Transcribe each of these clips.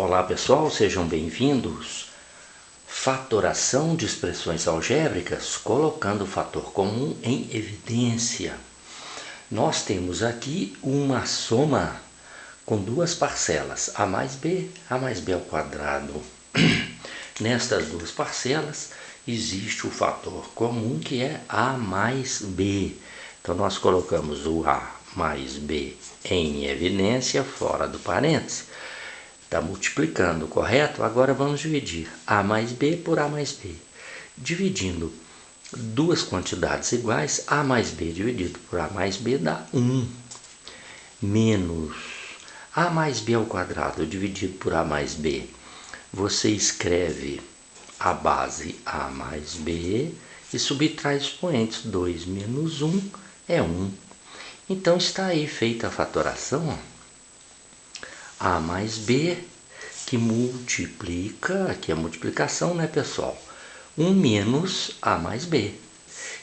Olá pessoal, sejam bem-vindos. Fatoração de expressões algébricas colocando o fator comum em evidência. Nós temos aqui uma soma com duas parcelas, a mais b ao quadrado. Nestas duas parcelas existe o fator comum que é a mais b. Então nós colocamos o a mais b em evidência fora do parêntese. Está multiplicando, correto? Agora vamos dividir a mais b por a mais b. Dividindo duas quantidades iguais, a mais b dividido por a mais b dá 1. Menos a mais b ao quadrado dividido por a mais b. Você escreve a base a mais b e subtrai os expoentes. 2 menos 1 é 1. Então está aí feita a fatoração, ó. A mais b, que multiplica, aqui é multiplicação, né, pessoal? 1 menos a mais b.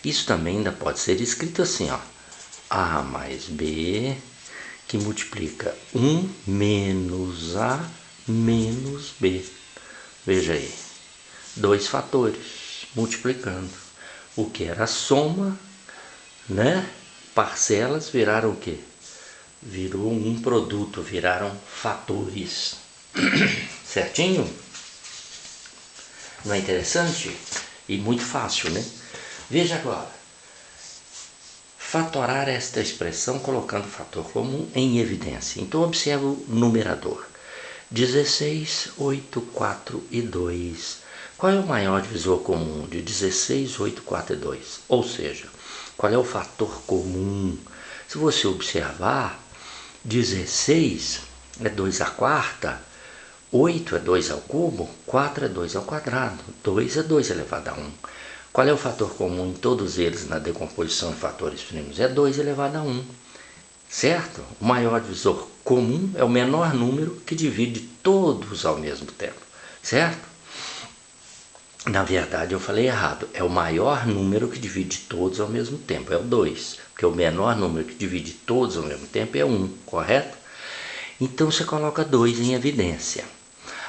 Isso também ainda pode ser escrito assim, ó. A mais b, que multiplica 1 menos a menos b. Veja aí, dois fatores multiplicando. O que era soma, né? Parcelas viraram o quê? Virou um produto, viraram fatores. Certinho? Não é interessante? E muito fácil, né? Veja agora. Fatorar esta expressão colocando o fator comum em evidência. Então observa o numerador. 16, 8, 4 e 2. Qual é o maior divisor comum de 16, 8, 4 e 2? Ou seja, qual é o fator comum? Se você observar, 16 é 2 à quarta, 8 é 2 ao cubo, 4 é 2 ao quadrado, 2 é 2 elevado a 1. Qual é o fator comum em todos eles na decomposição em fatores primos? É 2 elevado a 1, certo? O maior divisor comum é o menor número que divide todos ao mesmo tempo, certo? Na verdade eu falei errado, é o maior número que divide todos ao mesmo tempo, é o 2, porque o menor número que divide todos ao mesmo tempo é 1, correto? Então você coloca 2 em evidência.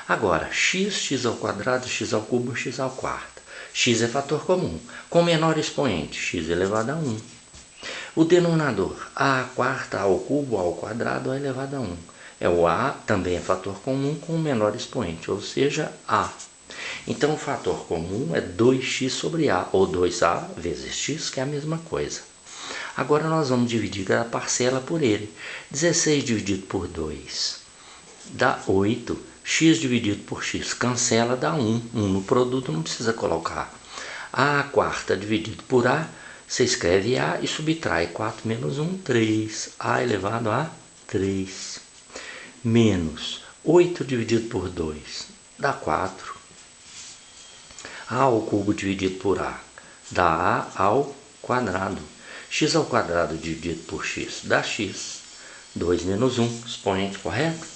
Agora, x ao quadrado, x ao cubo, x ao quarto. X é fator comum, com o menor expoente, x elevado a 1. O denominador, a quarta, ao cubo, ao quadrado, a elevado a 1. É o a, também é fator comum com o menor expoente, ou seja, a. Então o fator comum é 2x sobre a, ou 2a vezes x, que é a mesma coisa. Agora nós vamos dividir a parcela por ele. 16 dividido por 2 dá 8. X dividido por x cancela, dá 1. 1 no produto não precisa colocar. A quarta dividido por a, você escreve a e subtrai. 4 menos 1, 3. A elevado a 3. Menos 8 dividido por 2 dá 4. A ao cubo dividido por a dá a ao quadrado. X ao quadrado dividido por x dá x. 2 menos 1, expoente correto?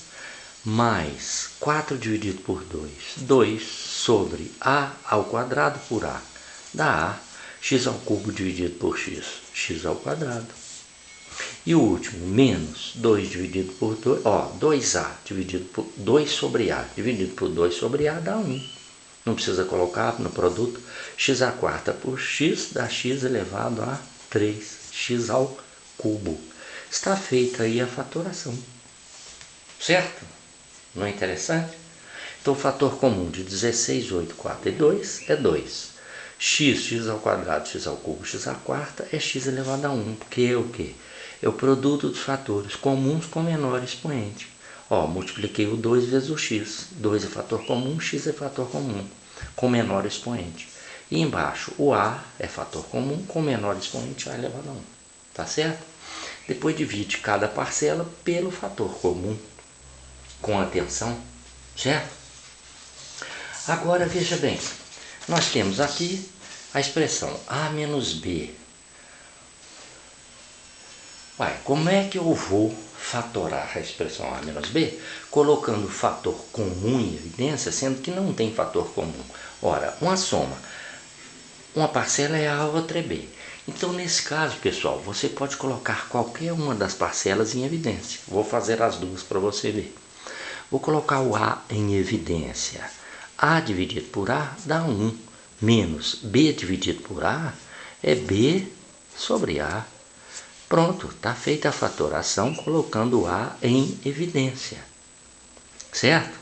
Mais 4 dividido por 2, 2 sobre a ao quadrado por a, dá a. X ao cubo dividido por x, x ao quadrado. E o último, menos 2 dividido por 2, ó, 2a dividido por 2 sobre a, dividido por 2 sobre a dá 1. Não precisa colocar no produto. X à quarta por x dá x elevado a 3, x ao cubo. Está feita aí a fatoração, certo? Não é interessante? Então o fator comum de 16, 8, 4 e 2 é 2. X ao quadrado, x ao cubo, x à quarta é x elevado a 1, porque é o quê? É o produto dos fatores comuns com menor expoente. Ó, multipliquei o 2 vezes o x. 2 é fator comum, x é fator comum, com menor expoente. E embaixo, o a é fator comum com menor expoente, a elevado a 1. Tá certo? Depois divide cada parcela pelo fator comum, com atenção, certo? Agora veja bem, nós temos aqui a expressão a menos b. Uai, como é que eu vou fatorar a expressão a menos b? Colocando o fator comum em evidência, sendo que não tem fator comum. Ora, uma soma, uma parcela é a, outra é b. Então, nesse caso, pessoal, você pode colocar qualquer uma das parcelas em evidência. Vou fazer as duas para você ver. Vou colocar o A em evidência. A dividido por A dá 1, menos B dividido por A é B sobre A. Pronto, está feita a fatoração colocando o A em evidência, certo?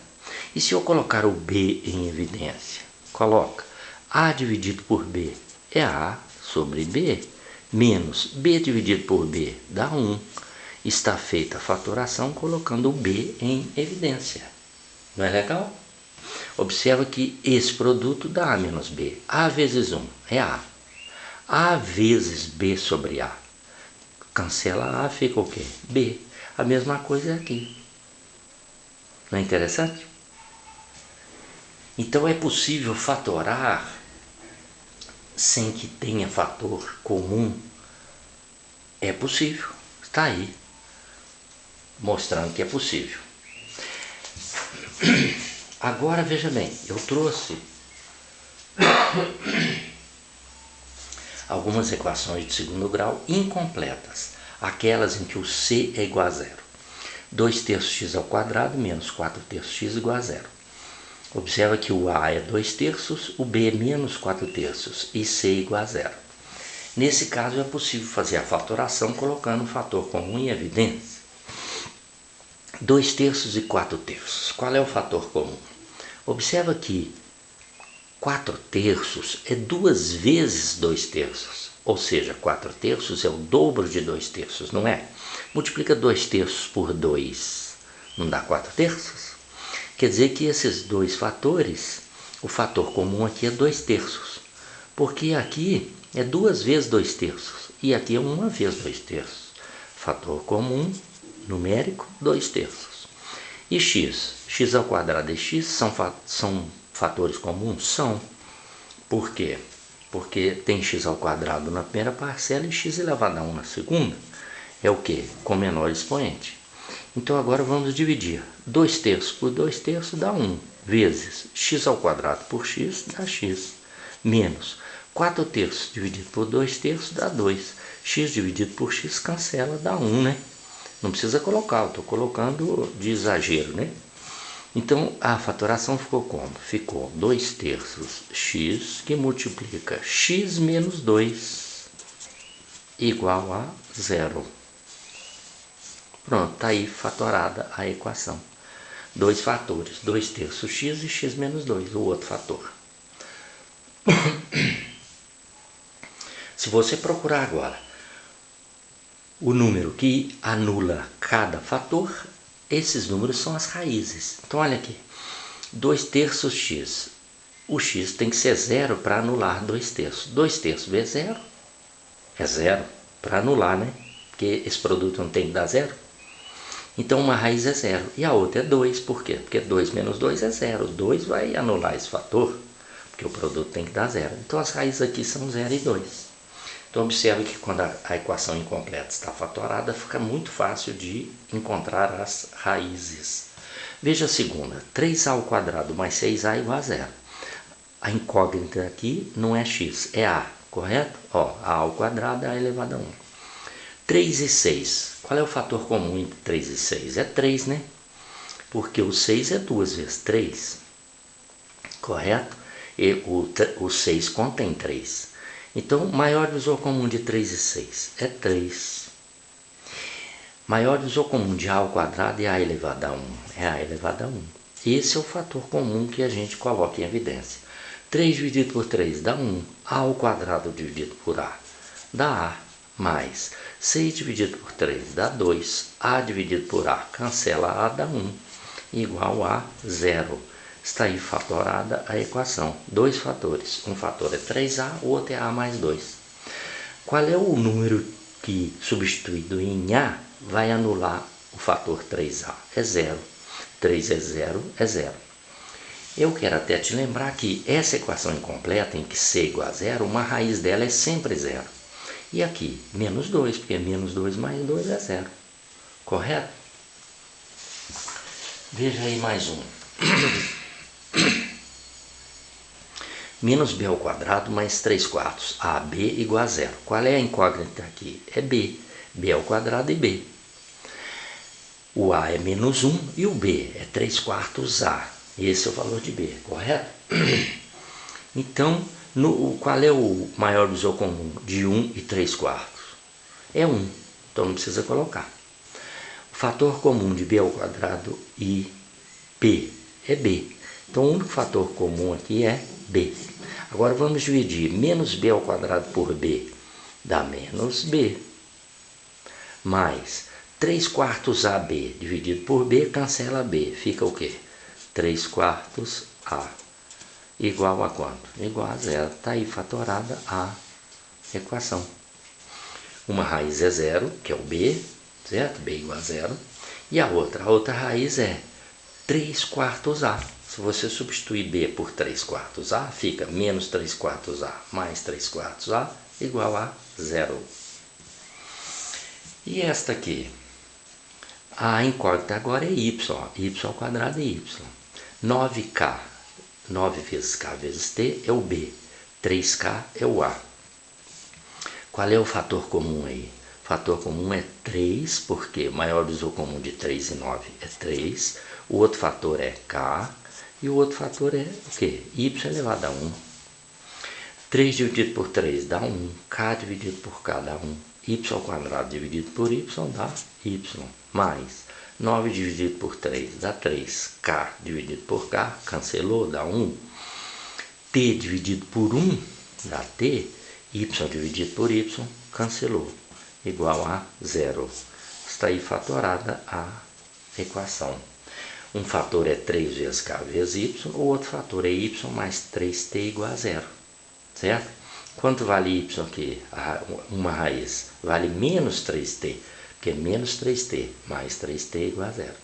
E se eu colocar o B em evidência? Coloca A dividido por B é A sobre B, menos B dividido por B dá 1. Está feita a fatoração colocando o B em evidência. Não é legal? Observa que esse produto dá A menos B. A vezes 1 é A. A vezes B sobre A. Cancela A, fica o quê? B. A mesma coisa aqui. Não é interessante? Então é possível fatorar sem que tenha fator comum? É possível. Está aí. Mostrando que é possível. Agora veja bem, eu trouxe algumas equações de segundo grau incompletas, aquelas em que o C é igual a zero. 2 terços x ao quadrado menos 4 terços x igual a zero. Observa que o A é 2 terços, o B é menos 4 terços e C igual a zero. Nesse caso é possível fazer a fatoração colocando um fator comum em evidência. 2 terços e 4 terços. Qual é o fator comum? Observa que 4 terços é 2 vezes 2 terços. Ou seja, 4 terços é o dobro de 2 terços, não é? Multiplica 2 terços por 2, não dá 4 terços? Quer dizer que esses dois fatores, o fator comum aqui é 2 terços. Porque aqui é 2 vezes 2 terços e aqui é 1 vez 2 terços. Fator comum numérico, 2 terços. E x? X ao quadrado e x são fatores comuns? São. Por quê? Porque tem x ao quadrado na primeira parcela e x elevado a 1 na segunda. É o quê? Com menor expoente. Então agora vamos dividir. 2 terços por 2 terços dá 1, vezes x ao quadrado por x dá x, menos 4 terços dividido por 2 terços dá 2. X dividido por x cancela, dá 1, né? Não precisa colocar, eu estou colocando de exagero, né? Então, a fatoração ficou como? Ficou 2 terços x, que multiplica x menos 2, igual a 0. Pronto, está aí fatorada a equação. Dois fatores, 2 terços x e x menos 2, o outro fator. Se você procurar agora o número que anula cada fator, esses números são as raízes. Então olha aqui, 2 terços x. O x tem que ser zero para anular 2 terços. 2 terços vezes zero é zero, para anular, né? Porque esse produto não tem que dar zero. Então uma raiz é zero e a outra é 2. Por quê? Porque 2 menos 2 é zero. 2 vai anular esse fator, porque o produto tem que dar zero. Então as raízes aqui são 0 e 2. Então observe que quando a equação incompleta está fatorada, fica muito fácil de encontrar as raízes. Veja a segunda, 3a ao quadrado mais 6a igual a zero. A incógnita aqui não é x, é a, correto? Ó, a ao quadrado é a elevado a 1. 3 e 6, qual é o fator comum entre 3 e 6? É 3, né? Porque o 6 é 2 vezes 3, correto? E o 6 contém 3. Então, maior divisor comum de 3 e 6 é 3. Maior divisor comum de a ao quadrado é a elevado a 1. É a elevado a 1. Esse é o fator comum que a gente coloca em evidência. 3 dividido por 3 dá 1. A ao quadrado dividido por a dá a, mais 6 dividido por 3 dá 2. A dividido por a cancela a, dá 1. Igual a 0. Está aí fatorada a equação. Dois fatores. Um fator é 3a, o outro é a mais 2. Qual é o número que, substituído em a, vai anular o fator 3a? É 0. 3 é 0, é 0. Eu quero até te lembrar que essa equação incompleta, em que c é igual a 0, uma raiz dela é sempre 0. E aqui, menos 2, porque menos 2 mais 2 é 0. Correto? Veja aí mais um. Menos b ao quadrado mais 3 quartos, ab igual a 0. Qual é a incógnita aqui? É b. b ao quadrado e b. O A é menos 1 e o B é 3/4 A. Esse é o valor de B, correto? Então, qual é o maior divisor comum de 1 e 3/4? É 1, então não precisa colocar. O fator comum de B ao quadrado e P é B. Então o único fator comum aqui é B. Agora vamos dividir menos B ao quadrado por B, dá menos B. Mais 3/4 AB dividido por B, cancela B, fica o quê? 3/4 A igual a quanto? Igual a zero. Está aí fatorada a equação. Uma raiz é zero, que é o B, certo? B igual a zero. E a outra raiz é 3/4 A. Se você substituir B por 3/4 A, fica menos 3/4 A mais 3/4 A igual a zero. E esta aqui? A incógnita agora é y, y ao quadrado é y. 9k, 9 vezes k vezes t é o B, 3k é o A. Qual é o fator comum aí? O fator comum é 3, porque o maior divisor comum de 3 e 9 é 3. O outro fator é k e o outro fator é o quê? Y elevado a 1. 3 dividido por 3 dá 1, k dividido por k dá 1, y ao quadrado dividido por y dá y, mais 9 dividido por 3 dá 3, k dividido por k, cancelou, dá 1, t dividido por 1 dá t, y dividido por y, cancelou, igual a zero. Está aí fatorada a equação. Um fator é 3 vezes k vezes y, o outro fator é y mais 3t igual a zero, certo? Quanto vale y aqui? Uma raiz vale menos 3t, porque menos 3t mais 3t igual a zero.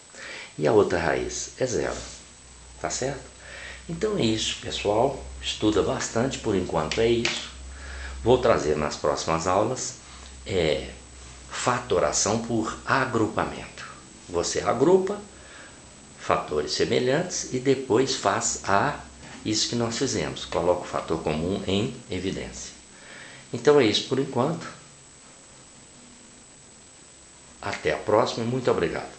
E a outra raiz é zero, tá certo? Então é isso, pessoal. Estuda bastante, por enquanto é isso. Vou trazer nas próximas aulas fatoração por agrupamento. Você agrupa fatores semelhantes e depois faz isso que nós fizemos, coloca o fator comum em evidência. Então é isso por enquanto. Até a próxima e muito obrigado.